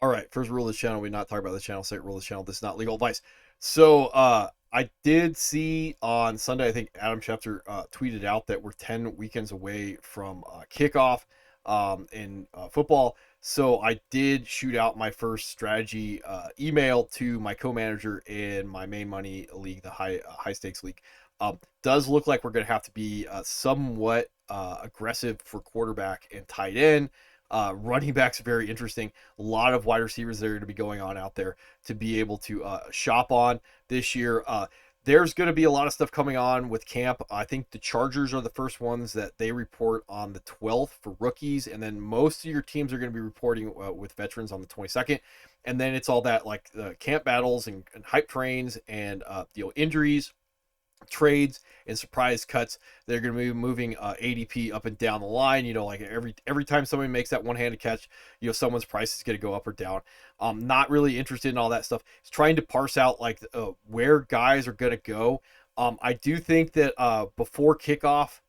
All right, first rule of the channel: we not talk about the channel. Second rule of the channel: this is not legal advice. So, I did see on Sunday, I think Adam Schefter tweeted out that we're 10 weekends away from kickoff in football. So I did shoot out my first strategy email to my co-manager in my main money league, the high stakes league. Does look like we're going to have to be somewhat aggressive for quarterback and tight end. Running backs very interesting. A lot of wide receivers that are going to be going on out there to be able to shop on this year. There's going to be a lot of stuff coming on with camp. I think the Chargers are the first ones that they report on the 12th for rookies, and then most of your teams are going to be reporting with veterans on the 22nd. And then it's all that like camp battles and hype trains and injuries, trades, and surprise cuts. They're going to be moving ADP up and down the line. Like every time somebody makes that one-handed catch, someone's price is going to go up or down. Not really interested in all that stuff. It's trying to parse out like where guys are going to go. I do think that before kickoff,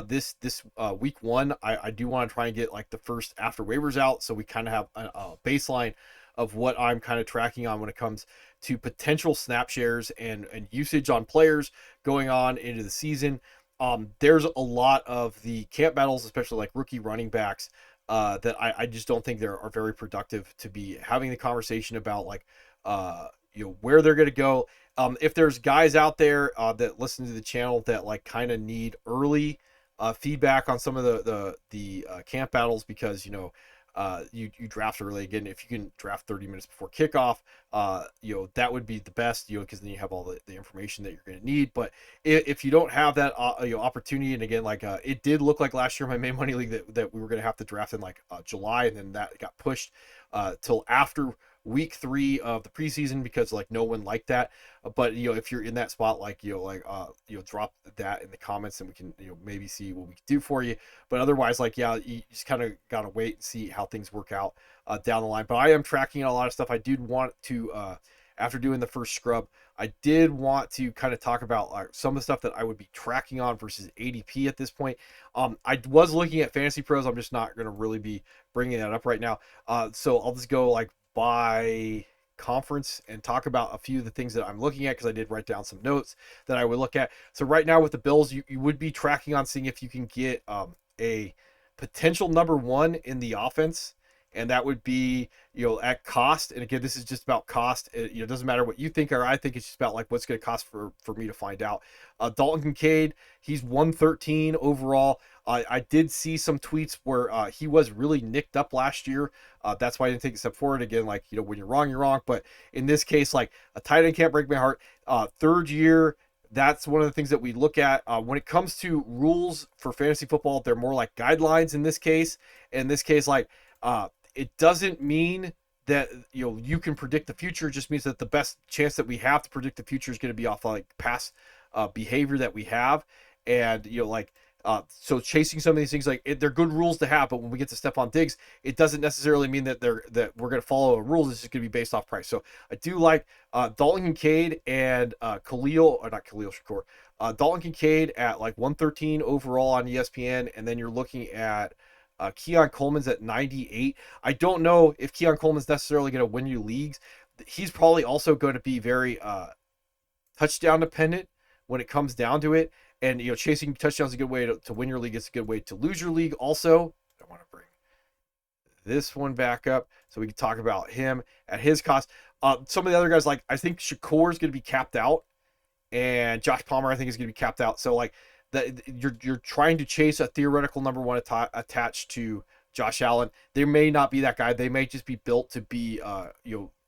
this week one, I do want to try and get like the first after waivers out, so we kind of have a baseline of what I'm kind of tracking on when it comes to potential snap shares and usage on players going on into the season. There's a lot of the camp battles, especially like rookie running backs, that I just don't think are very productive to be having the conversation about like where they're going to go. If there's guys out there that listen to the channel that like kind of need early feedback on some of the camp battles, because you draft early. Again, if you can draft 30 minutes before kickoff, that would be the best, because then you have all the information that you're going to need. But if you don't have that opportunity, and again, like it did look like last year in my main money league that we were going to have to draft in like July, and then that got pushed till after week 3 of the preseason because like no one liked that. But if you're in that spot, like drop that in the comments and we can maybe see what we can do for you. But otherwise, like you just kind of gotta wait and see how things work out down the line. But I am tracking a lot of stuff. I did want to after doing the first scrub, I did want to kind of talk about some of the stuff that I would be tracking on versus ADP at this point. I was looking at Fantasy Pros. I'm just not going to really be bringing that up right now. So I'll just go like by conference and talk about a few of the things that I'm looking at, because I did write down some notes that I would look at. So right now with the Bills, you would be tracking on seeing if you can get a potential number one in the offense, and that would be at cost. And again, this is just about cost. It doesn't matter what you think or I think. It's just about like what's going to cost for me to find out. Dalton Kincaid, he's 113 overall. I did see some tweets where he was really nicked up last year. That's why I didn't take a step forward. Again, like when you're wrong, you're wrong. But in this case, like a tight end can't break my heart. Third year, that's one of the things that we look at when it comes to rules for fantasy football. They're more like guidelines in this case. In this case, like it doesn't mean that you can predict the future. It just means that the best chance that we have to predict the future is going to be off like past behavior that we have. And so chasing some of these things, like they're good rules to have, but when we get to Stephon Diggs, it doesn't necessarily mean that we're going to follow a rules. It's just going to be based off price. So I do like Dalton Kincaid and Dalton Kincaid at like 113 overall on ESPN, and then you're looking at Keon Coleman's at 98. I don't know if Keon Coleman's necessarily going to win you leagues. He's probably also going to be very touchdown dependent when it comes down to it. And chasing touchdowns is a good way to win your league. It's a good way to lose your league. Also, I want to bring this one back up so we can talk about him at his cost. Some of the other guys, like I think Shakur is going to be capped out, and Josh Palmer I think is going to be capped out. So like you're trying to chase a theoretical number one attached to Josh Allen. There may not be that guy. They may just be built to be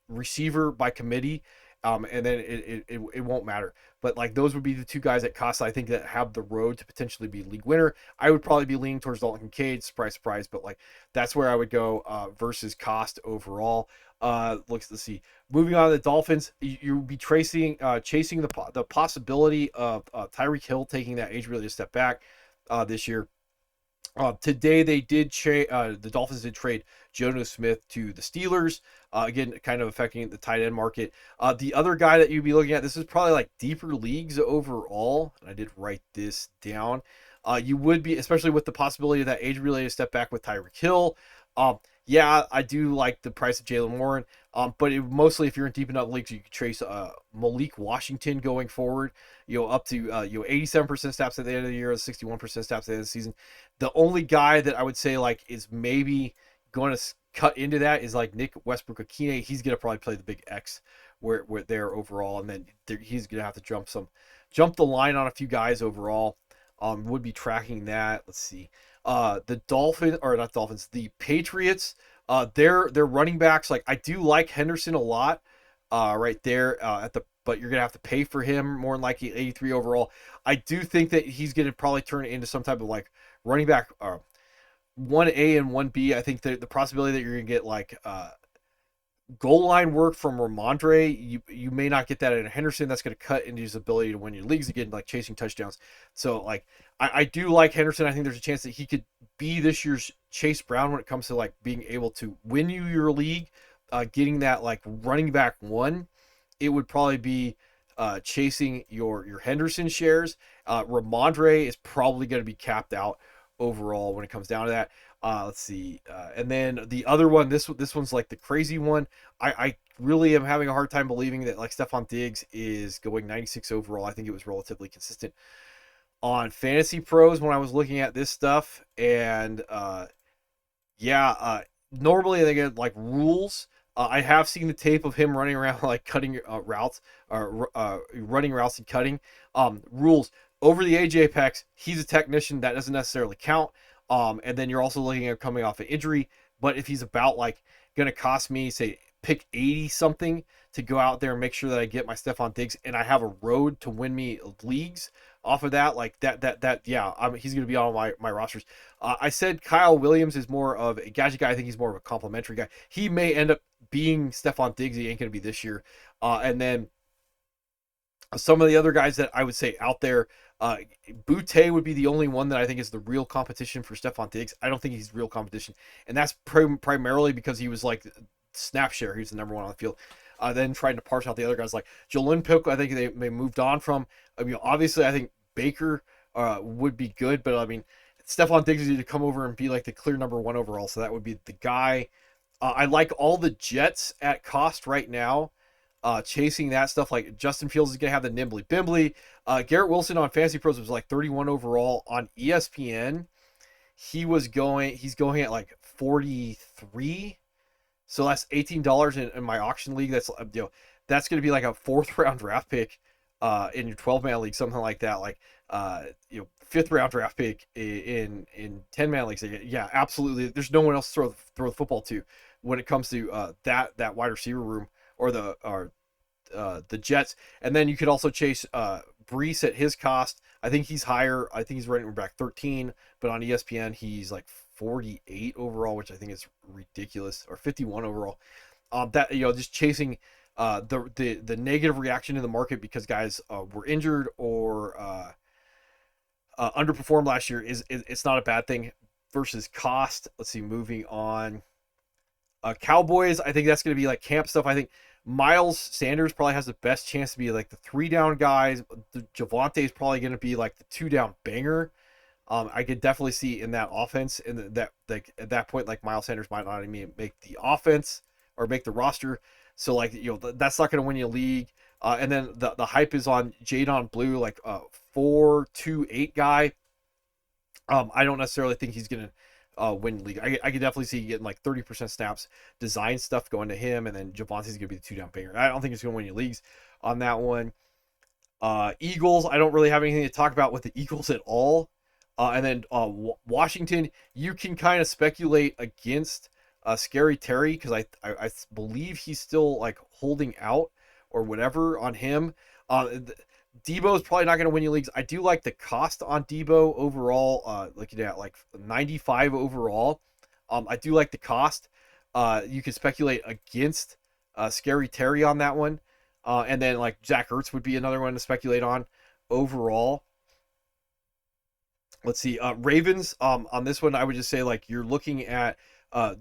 receiver by committee. And then it won't matter. But like those would be the two guys at cost I think that have the road to potentially be league winner. I would probably be leaning towards Dalton Kincaid, surprise, but like that's where I would go versus cost overall. Let's see. Moving on to the Dolphins, you'll be chasing the possibility of Tyreek Hill taking that age-related step back this year. Today they did the Dolphins did trade Jonnu Smith to the Steelers. Again, kind of affecting the tight end market. The other guy that you'd be looking at, this is probably like deeper leagues overall, and I did write this down. You would be, especially with the possibility of that age-related step back with Tyreek Hill. Yeah, I do like the price of Jalen Warren. But mostly if you're in deep enough leagues, you can trace Malik Washington going forward. Up to 87% snaps at the end of the year, 61% snaps at the end of the season. The only guy that I would say like is maybe going to cut into that is like Nick Westbrook-Akine. He's going to probably play the big X where there overall, and then he's going to have to jump the line on a few guys overall. Would be tracking that. Let's see. The Dolphins, or not Dolphins, the Patriots. Their running backs, like I do like Henderson a lot. Right there but you're gonna have to pay for him more than likely 83 overall. I do think that he's gonna probably turn it into some type of like running back 1A and 1B. I think the possibility that you're gonna get like goal line work from Ramondre, you may not get that in Henderson. That's going to cut into his ability to win your leagues again, like chasing touchdowns. So, like, I do like Henderson. I think there's a chance that he could be this year's Chase Brown when it comes to like being able to win you your league, getting that like running back one. It would probably be chasing your Henderson shares. Ramondre is probably going to be capped out overall when it comes down to that. Let's see, and then the other one, this one's like the crazy one. I really am having a hard time believing that like Stephon Diggs is going 96 overall. I think it was relatively consistent on Fantasy Pros when I was looking at this stuff, and yeah, normally they get like rules. I have seen the tape of him running around like cutting routes, or running routes and cutting. Rules over the age apex. He's a technician. That doesn't necessarily count. And then you're also looking at coming off an injury. But if he's about like going to cost me, say, pick 80 something to go out there and make sure that I get my Stephon Diggs and I have a road to win me leagues off of that, like yeah, he's going to be on my rosters. I said Kyle Williams is more of a gadget guy. I think he's more of a complimentary guy. He may end up being Stephon Diggs. He ain't going to be this year. And then some of the other guys that I would say out there, Butte would be the only one that I think is the real competition for Stephon Diggs. I don't think he's real competition, and that's primarily because he was like snap share. He was the number one on the field. Then trying to parse out the other guys like Jalen Pick, I think they moved on from. I mean, obviously, I think Baker would be good, but I mean, Stephon Diggs needed to come over and be like the clear number one overall, so that would be the guy. I like all the Jets at cost right now. Chasing that stuff, like Justin Fields is gonna have the nimbly bimbly. Garrett Wilson on Fantasy Pros was like 31 overall. On ESPN, he's going at like 43. So that's $18 in my auction league. That's gonna be like a fourth round draft pick in your 12-man league, something like that. Like fifth round draft pick in 10-man leagues. Yeah, absolutely. There's no one else to throw the football to when it comes to that wide receiver room or the Jets. And then you could also chase Brees at his cost. I think he's higher. I think he's running back 13, but on ESPN he's like 48 overall, which I think is ridiculous, or 51 overall. That just chasing the negative reaction in the market because guys were injured or underperformed last year it's not a bad thing versus cost. Let's see, moving on. Cowboys, I think that's going to be like camp stuff. I think Miles Sanders probably has the best chance to be like the 3-down guys. Javonte is probably going to be like the 2-down banger. I could definitely see in that offense, and that like at that point, like Miles Sanders might not even make the offense or make the roster. So like that's not going to win you a league. And then the hype is on Jadon Blue, like 4-2-8 guy. I don't necessarily think he's going to win league. I could definitely see getting like 30% snaps, design stuff going to him, and then Javonte's gonna be the 2-down banger. I don't think he's gonna win your leagues on that one. Eagles, I don't really have anything to talk about with the Eagles at all. And then Washington, you can kind of speculate against Scary Terry because I believe he's still like holding out or whatever on him. Debo is probably not going to win you leagues. I do like the cost on Debo overall, looking at like 95 overall. I do like the cost. You can speculate against Scary Terry on that one. And then like Zach Ertz would be another one to speculate on overall. Let's see. Ravens, on this one, I would just say like you're looking at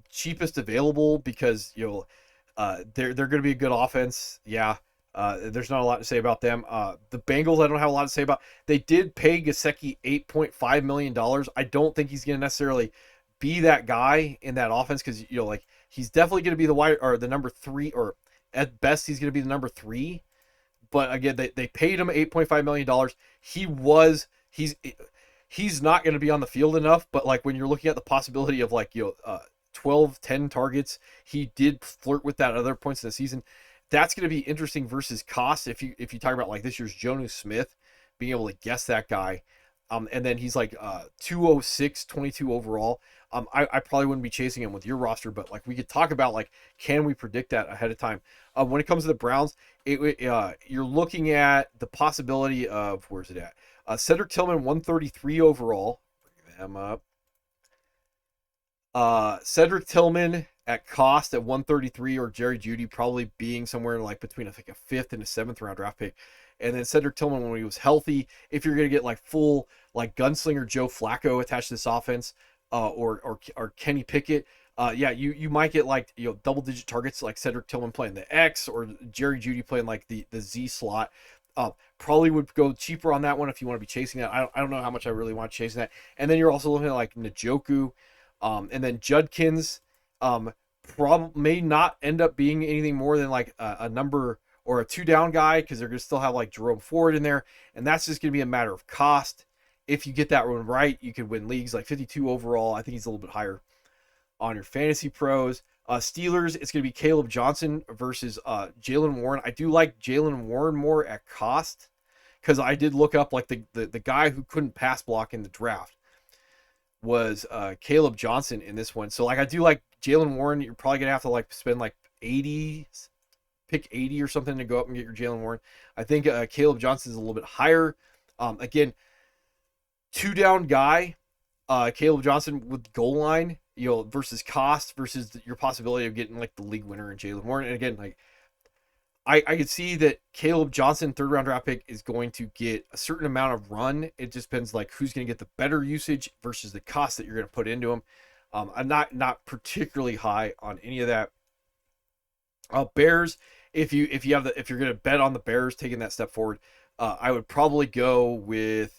cheapest available because they're going to be a good offense. Yeah. There's not a lot to say about them. The Bengals, I don't have a lot to say about. They did pay Gesicki $8.5 million. I don't think he's going to necessarily be that guy in that offense because like he's definitely going to be the wide or the number 3, or at best he's going to be the number 3. But again, they paid him $8.5 million. He's not going to be on the field enough. But like when you're looking at the possibility of like 12, 10 targets, he did flirt with that at other points in the season. That's going to be interesting versus cost. If you talk about like this year's Jonnu Smith, being able to guess that guy, and then he's like 206, 22 overall. I probably wouldn't be chasing him with your roster, but like we could talk about like can we predict that ahead of time? When it comes to the Browns, you're looking at the possibility of where's it at? Cedric Tillman 133 overall. Bring them up. Cedric Tillman at cost at 133, or Jerry Jeudy probably being somewhere like between I think a 5th and a 7th round draft pick. And then Cedric Tillman when he was healthy, if you're going to get like full like gunslinger Joe Flacco attached to this offense, or Kenny Pickett, yeah, you might get like double digit targets like Cedric Tillman playing the X, or Jerry Jeudy playing like the Z slot. Probably would go cheaper on that one if you want to be chasing that. I don't know how much I really want to chase that. And then you're also looking at like Njoku, and then Judkins, may not end up being anything more than like a number or a 2 down guy because they're going to still have like Jerome Ford in there, and that's just going to be a matter of cost. If you get that one right, you could win leagues like 52 overall. I think he's a little bit higher on your fantasy pros. Steelers, it's going to be Caleb Johnson versus Jalen Warren. I do like Jalen Warren more at cost because I did look up like the guy who couldn't pass block in the draft was Caleb Johnson in this one. So like I do like Jalen Warren. You're probably going to have to like spend like 80, pick 80 or something to go up and get your Jalen Warren. I think Caleb Johnson is a little bit higher. Again, 2 down guy. Caleb Johnson with goal line, versus cost versus your possibility of getting like the league winner in Jalen Warren. And again, like I could see that Caleb Johnson, 3rd round draft pick, is going to get a certain amount of run. It just depends like who's going to get the better usage versus the cost that you're going to put into him. I'm not particularly high on any of that. Bears, if you're going to bet on the Bears taking that step forward, I would probably go with,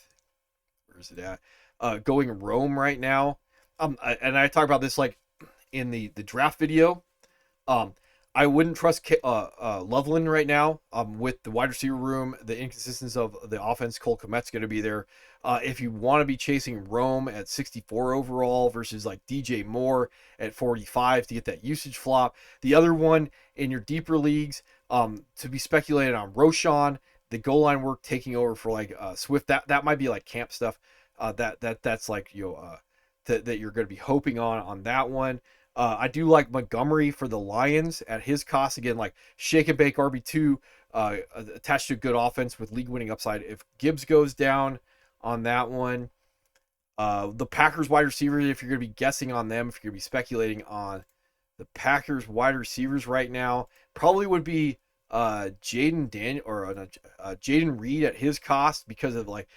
where's it at? Going Rome right now. And I talk about this like in the draft video. I wouldn't trust Loveland right now. With the wide receiver room, the inconsistency of the offense, Cole Kmet's going to be there. If you want to be chasing Rome at 64 overall versus like DJ Moore at 45 to get that usage flop. The other one in your deeper leagues, to be speculated on Roshan, the goal line work taking over for like Swift. That might be like camp stuff. That's like that you're going to be hoping on that one. I do like Montgomery for the Lions at his cost. Again, like shake and bake RB2, attached to a good offense with league winning upside. If Gibbs goes down on that one, the Packers wide receivers, if you're going to be guessing on them, if you're going to be speculating on the Packers wide receivers right now, probably would be Jaden Reed at his cost because of like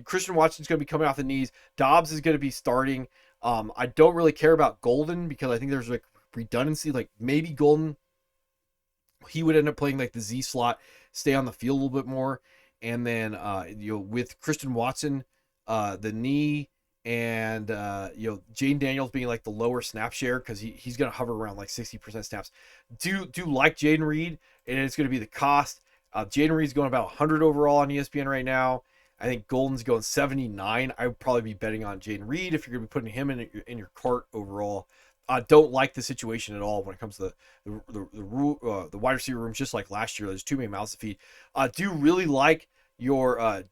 Christian Watson's going to be coming off the knees. Dobbs is going to be starting. I don't really care about Golden because I think there's like redundancy. Like maybe Golden, he would end up playing like the Z slot, stay on the field a little bit more. And then, with Christian Watson, the knee, and Jane Daniels being like the lower snap share because he's going to hover around like 60% snaps. Do like Jaden Reed, and it's going to be the cost. Jaden Reed's going about 100 overall on ESPN right now. I think Golden's going 79. I would probably be betting on Jaden Reed if you're going to be putting him in your cart overall. Don't like the situation at all when it comes to the wide receiver rooms, just like last year. There's too many mouths to feed. Do really like your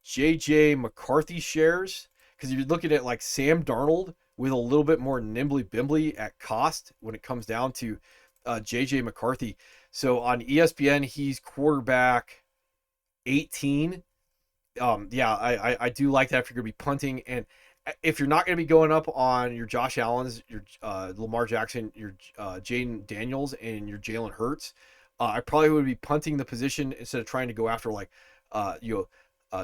JJ McCarthy shares because you're looking at like Sam Darnold with a little bit more nimbly bimbly at cost when it comes down to JJ McCarthy. So on ESPN, he's quarterback 18. I do like that if you're going to be punting. And if you're not going to be going up on your Josh Allens, your Lamar Jackson, your Jaden Daniels, and your Jalen Hurts, I probably would be punting the position instead of trying to go after like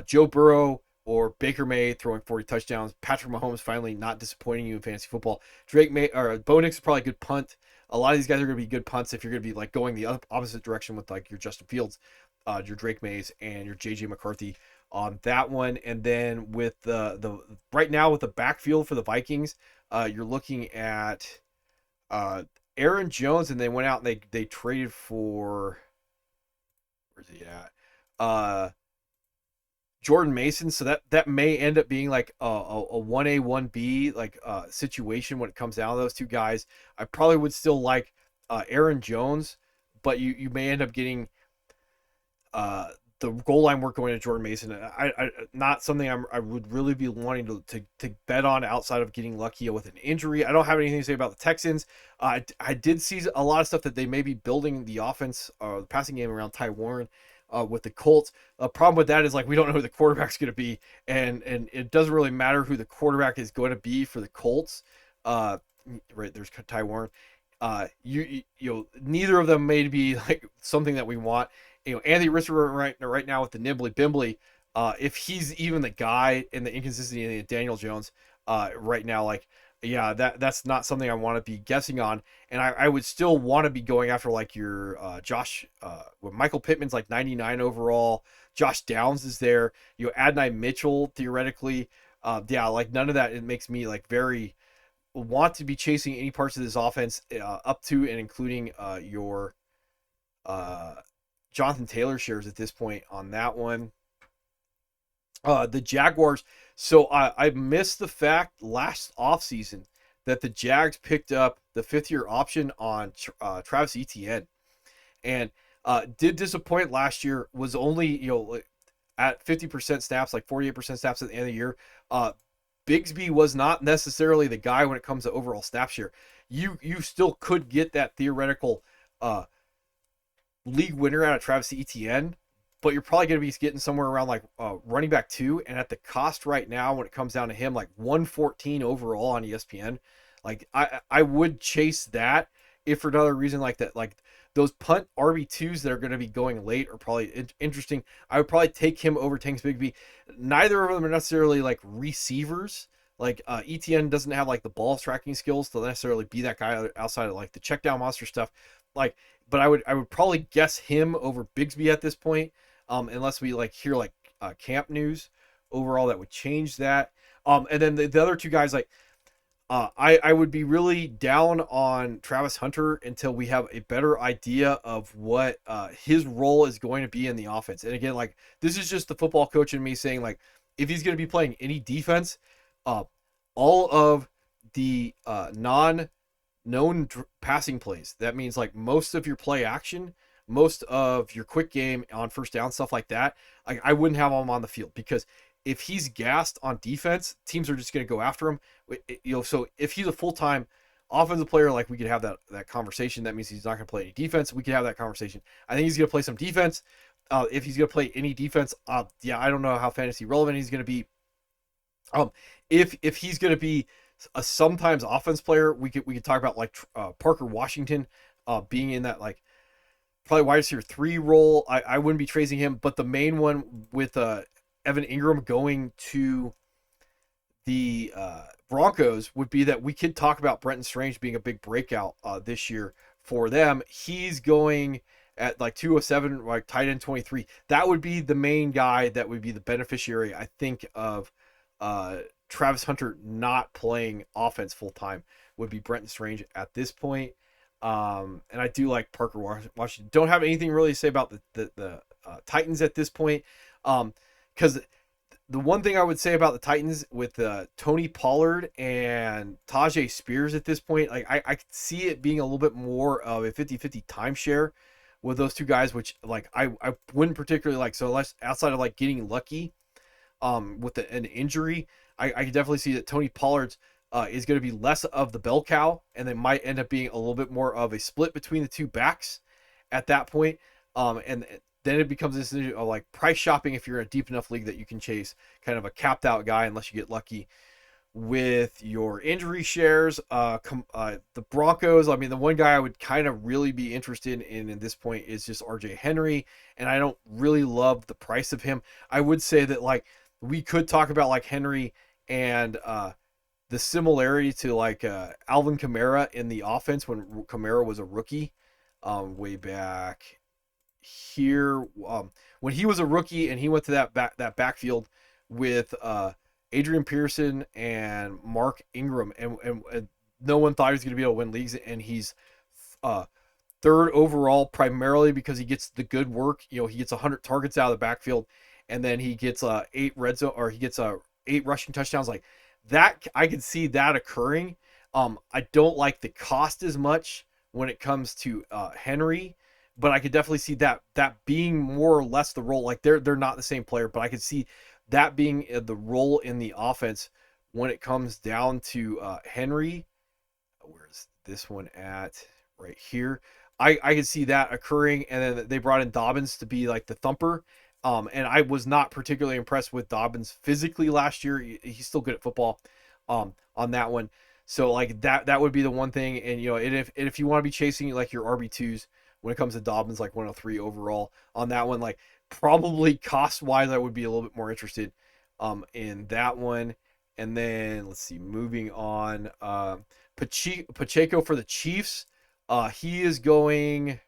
Joe Burrow or Baker May throwing 40 touchdowns. Patrick Mahomes finally not disappointing you in fantasy football. Drake May or Bo Nix is probably a good punt. A lot of these guys are going to be good punts if you're going to be like going the opposite direction with like your Justin Fields, your Drake Mays, and your JJ McCarthy on that one. And then with the right now with the backfield for the Vikings, You're looking at uh, Aaron Jones, and they went out and they traded for, where's he at? Uh, Jordan Mason. So that may end up being like a 1A 1B like situation when it comes down to those two guys. I probably would still like Aaron Jones, but you may end up getting uh, the goal line work going to Jordan Mason. Not something I would really be wanting to bet on outside of getting lucky with an injury. I don't have anything to say about the Texans. I did see a lot of stuff that they may be building the offense, the passing game around Ty Warren. With the Colts, the problem with that is like we don't know who the quarterback's going to be, and it doesn't really matter who the quarterback is going to be for the Colts. Uh, right, there's Ty Warren. You know, neither of them may be like something that we want. You know, Anthony Risser right now with the nibbly bimbly. If he's even the guy in the inconsistency of Daniel Jones, right now, like yeah, that's not something I want to be guessing on. And I would still want to be going after like your Josh, when Michael Pittman's like 99 overall. Josh Downs is there. You know, Adonai Mitchell theoretically. Yeah, like none of that. It makes me like very want to be chasing any parts of this offense up to and including your uh, Jonathan Taylor shares at this point on that one. The Jaguars. So I missed the fact last offseason that the Jags picked up the 5th-year option on Travis Etienne, and did disappoint last year. Was only at 50% snaps, like 48% snaps at the end of the year. Bigsby was not necessarily the guy when it comes to overall snap share. You still could get that theoretical uh, league winner out of Travis Etienne, but you're probably going to be getting somewhere around like running back 2. And at the cost right now, when it comes down to him, like 114 overall on ESPN, like I would chase that if for another reason like that, like those punt RB2s that are going to be going late are probably interesting. I would probably take him over Tanks Bigby. Neither of them are necessarily like receivers. Like ETN doesn't have like the ball tracking skills to necessarily be that guy outside of like the check down monster stuff. Like, but I would probably guess him over Bigsby at this point, unless we like hear like camp news. Overall, that would change that. And then the other two guys like I would be really down on Travis Hunter until we have a better idea of what his role is going to be in the offense. And again, like this is just the football coach and me saying like if he's going to be playing any defense, uh, all of the non-known passing plays. That means like most of your play action, most of your quick game on first down, stuff like that. I wouldn't have him on the field because if he's gassed on defense, teams are just going to go after him. So if he's a full-time offensive player, like we could have that conversation. That means he's not going to play any defense. We could have that conversation. I think he's going to play some defense. If he's going to play any defense, yeah, I don't know how fantasy relevant he's going to be. If he's going to be a sometimes offense player, we could talk about like Parker Washington being in that like probably wide receiver 3 role. I wouldn't be tracing him, but the main one with Evan Ingram going to the Broncos would be that we could talk about Brenton Strange being a big breakout this year for them. He's going at like 207, like tight end 23. That would be the main guy that would be the beneficiary, I think, of Travis Hunter not playing offense full time would be Brenton Strange at this point. And I do like Parker Washington. Don't have anything really to say about the Titans at this point. Because the one thing I would say about the Titans with Tony Pollard and Tajay Spears at this point, like I see it being a little bit more of a 50-50 timeshare with those two guys, which like I wouldn't particularly like. So unless outside of like getting lucky with an injury, I could definitely see that Tony Pollard's is going to be less of the bell cow, and they might end up being a little bit more of a split between the two backs at that point. And then it becomes this issue of like price shopping if you're in a deep enough league that you can chase kind of a capped out guy unless you get lucky with your injury shares. The Broncos, I mean, the one guy I would kind of really be interested in at this point is just RJ Henry, and I don't really love the price of him. I would say that like we could talk about like Henry and the similarity to like Alvin Kamara in the offense when Kamara was a rookie way back here when he was a rookie and he went to that backfield with Adrian Pearson and Mark Ingram, and no one thought he was going to be able to win leagues, and he's uh, third overall primarily because he gets the good work. He gets 100 targets out of the backfield, and then he gets eight red zone, or he gets eight rushing touchdowns. Like that, I can see that occurring. I don't like the cost as much when it comes to Henry, but I could definitely see that being more or less the role. Like they're not the same player, but I could see that being the role in the offense when it comes down to Henry. Where's this one at? Right here. I could see that occurring, and then they brought in Dobbins to be like the thumper. And I was not particularly impressed with Dobbins physically last year. He's still good at football, on that one. So like that would be the one thing. And if you want to be chasing like your RB2s when it comes to Dobbins, like 103 overall on that one, like probably cost wise, I would be a little bit more interested in that one. And then let's see, moving on. Pacheco for the Chiefs. He is going,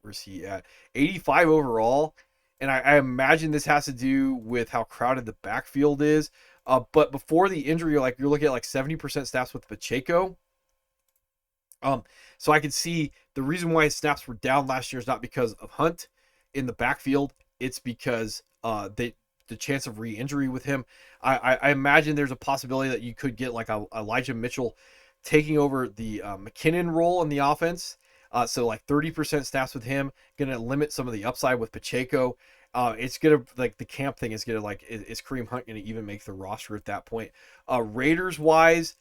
where's he at? 85 overall. And I imagine this has to do with how crowded the backfield is. But before the injury, you're looking at like 70% snaps with Pacheco. So I could see the reason why his snaps were down last year is not because of Hunt in the backfield. It's because the chance of re-injury with him. I imagine there's a possibility that you could get like a Elijah Mitchell taking over the McKinnon role in the offense. So like 30% snaps with him, going to limit some of the upside with Pacheco. It's going to, like, the camp thing is going to, like, is Kareem Hunt going to even make the roster at that point? Raiders wise,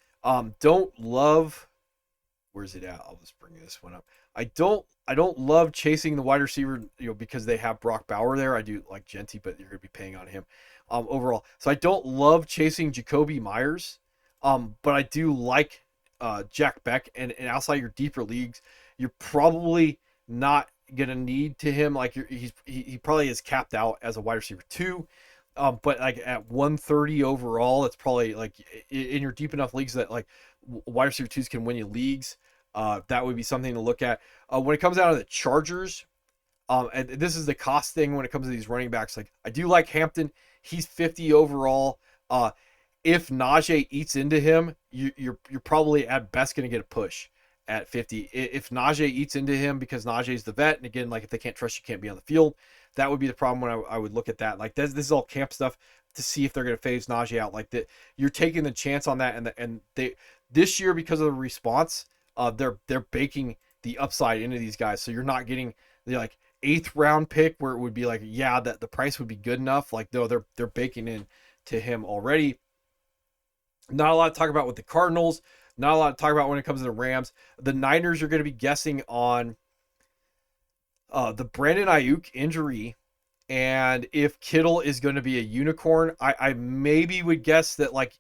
don't love, where's it at? I'll just bring this one up. I don't love chasing the wide receiver, because they have Brock Bauer there. I do like Genty, but you're going to be paying on him overall. So I don't love chasing Jacoby Myers, but I do like Jack Beck, and outside your deeper leagues, you're probably not gonna need to him. Like he probably is capped out as a wide receiver 2, but like at 130 overall, it's probably like in your deep enough leagues that like wide receiver 2s can win you leagues. That would be something to look at. When it comes down to the Chargers, and this is the cost thing when it comes to these running backs. Like I do like Hampton. He's 50 overall. If Najee eats into him, you're probably at best going to get a push at 50. If Najee eats into him, because Najee's the vet, and again, like if they can't trust you, can't be on the field, that would be the problem when I would look at that. Like this is all camp stuff to see if they're going to phase Najee out. Like that, you're taking the chance on that, and they this year, because of the response, they're baking the upside into these guys, so you're not getting the like 8th round pick where it would be like, yeah, that the price would be good enough. Like no, they're baking in to him already. Not a lot to talk about with the Cardinals. Not a lot to talk about when it comes to the Rams. The Niners are going to be guessing on the Brandon Ayuk injury, and if Kittle is going to be a unicorn. I maybe would guess that like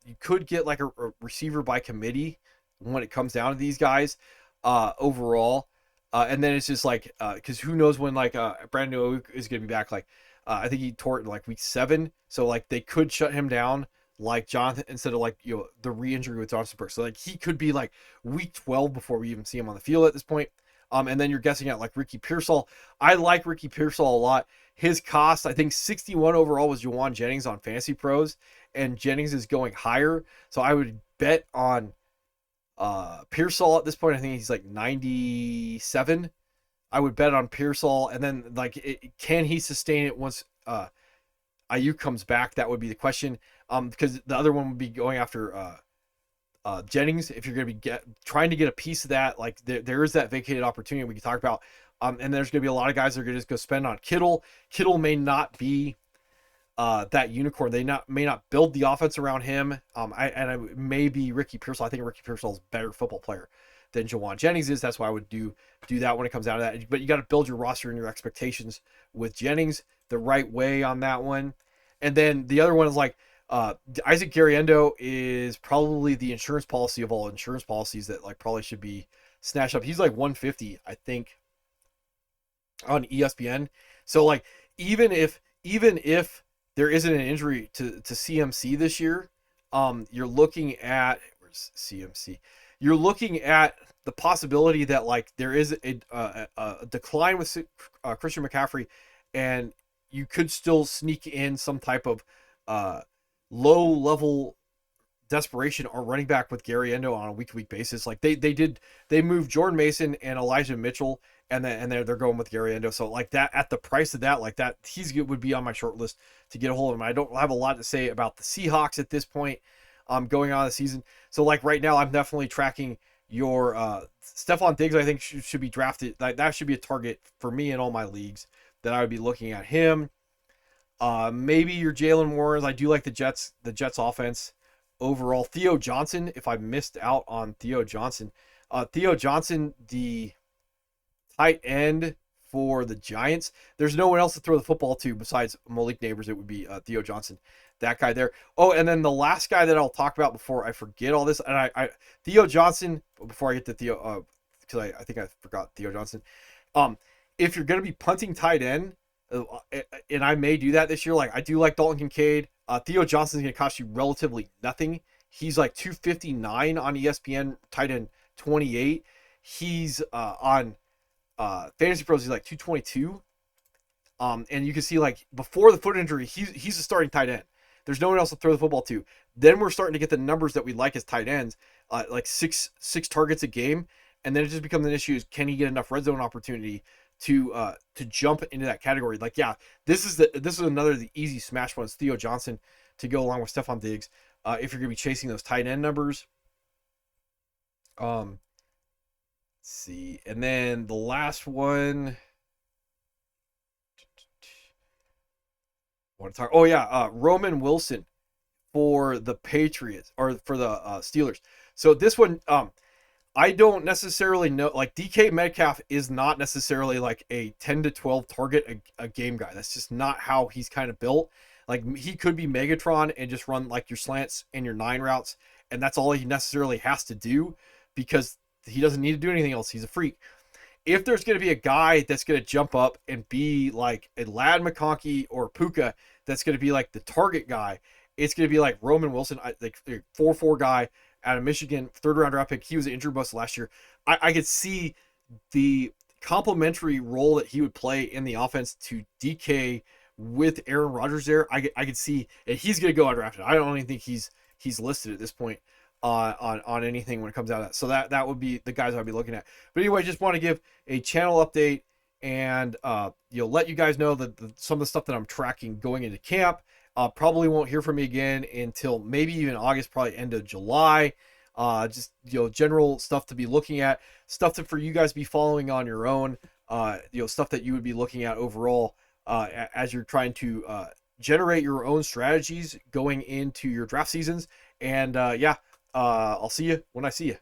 you could get like a receiver by committee when it comes down to these guys overall. And then it's just like, because who knows when like Brandon Ayuk is going to be back. Like I think he tore it in like week 7. So like they could shut him down like Jonathan, instead of like the re-injury with Jonathan Burks. So like he could be like week 12 before we even see him on the field at this point. And then you're guessing at like Ricky Pearsall. I like Ricky Pearsall a lot. His cost, I think 61 overall was Juwan Jennings on Fantasy Pros, and Jennings is going higher. So I would bet on Pearsall at this point. I think he's like 97. I would bet on Pearsall, and then like can he sustain it once Ayuk comes back? That would be the question. Because the other one would be going after Jennings. If you're going to be trying to get a piece of that, like there is that vacated opportunity we can talk about. And there's going to be a lot of guys that are going to just go spend on Kittle. Kittle may not be that unicorn. They may not build the offense around him. I may be Ricky Pearsall. I think Ricky Pearsall is a better football player than Juwan Jennings is. That's why I would do that when it comes down to that. But you got to build your roster and your expectations with Jennings the right way on that one. And then the other one is like Isaac Garriendo is probably the insurance policy of all insurance policies that like probably should be snatched up. He's like 150, I think, on ESPN. So like even if there isn't an injury to CMC this year, you're looking at, where's CMC? You're looking at the possibility that like there is a decline with Christian McCaffrey, and you could still sneak in some type of low level desperation are running back with Gary Endo on a week to week basis. Like they moved Jordan Mason and Elijah Mitchell, and then they're going with Gary Endo. So like that at the price of that, like that would be on my short list to get a hold of him. I don't have a lot to say about the Seahawks at this point, going on the season. So like right now, I'm definitely tracking your Stephon Diggs. I think should be drafted. Like that should be a target for me in all my leagues that I would be looking at him. Maybe your Jalen Warrens. I do like the Jets offense overall. Theo Johnson, if I missed out on Theo Johnson, the tight end for the Giants. There's no one else to throw the football to besides Malik Neighbors. It would be Theo Johnson, that guy there. Oh, and then the last guy that I'll talk about before I forget all this, and Theo Johnson. Before I get to Theo, because I think I forgot Theo Johnson. Um, if you're going to be punting tight end, and I may do that this year. Like I do like Dalton Kincaid. Theo Johnson's going to cost you relatively nothing. He's like 259 on ESPN, tight end 28. He's on Fantasy Pros. He's like 222. And you can see like before the foot injury, he's a starting tight end. There's no one else to throw the football to. Then we're starting to get the numbers that we like as tight ends, like six targets a game, and then it just becomes an issue: is can he get enough red zone opportunity to jump into that category? Like, yeah, this is another of the easy smash ones. Theo Johnson to go along with Stephon Diggs. If you're gonna be chasing those tight end numbers, let's see, and then the last one. Want to talk? Oh yeah, Roman Wilson for the Patriots or for the Steelers. So this one, I don't necessarily know. Like DK Metcalf is not necessarily like a 10 to 12 target a game guy. That's just not how he's kind of built. Like he could be Megatron and just run like your slants and your 9 routes, and that's all he necessarily has to do because he doesn't need to do anything else. He's a freak. If there's going to be a guy that's going to jump up and be like a Lad McConkey or Puka that's going to be like the target guy, it's going to be like Roman Wilson, like 4-4 guy out of Michigan, 3rd round draft pick. He was an injury bust last year. I could see the complementary role that he would play in the offense to DK with Aaron Rodgers there. I could see, and he's going to go undrafted. I don't even think he's listed at this point on anything when it comes out of that. So that would be the guys I'd be looking at. But anyway, just want to give a channel update and let you guys know that some of the stuff that I'm tracking going into camp. Probably won't hear from me again until maybe even August, probably end of July. Just general stuff to be looking at, stuff for you guys to be following on your own. Stuff that you would be looking at overall as you're trying to generate your own strategies going into your draft seasons. And I'll see you when I see you.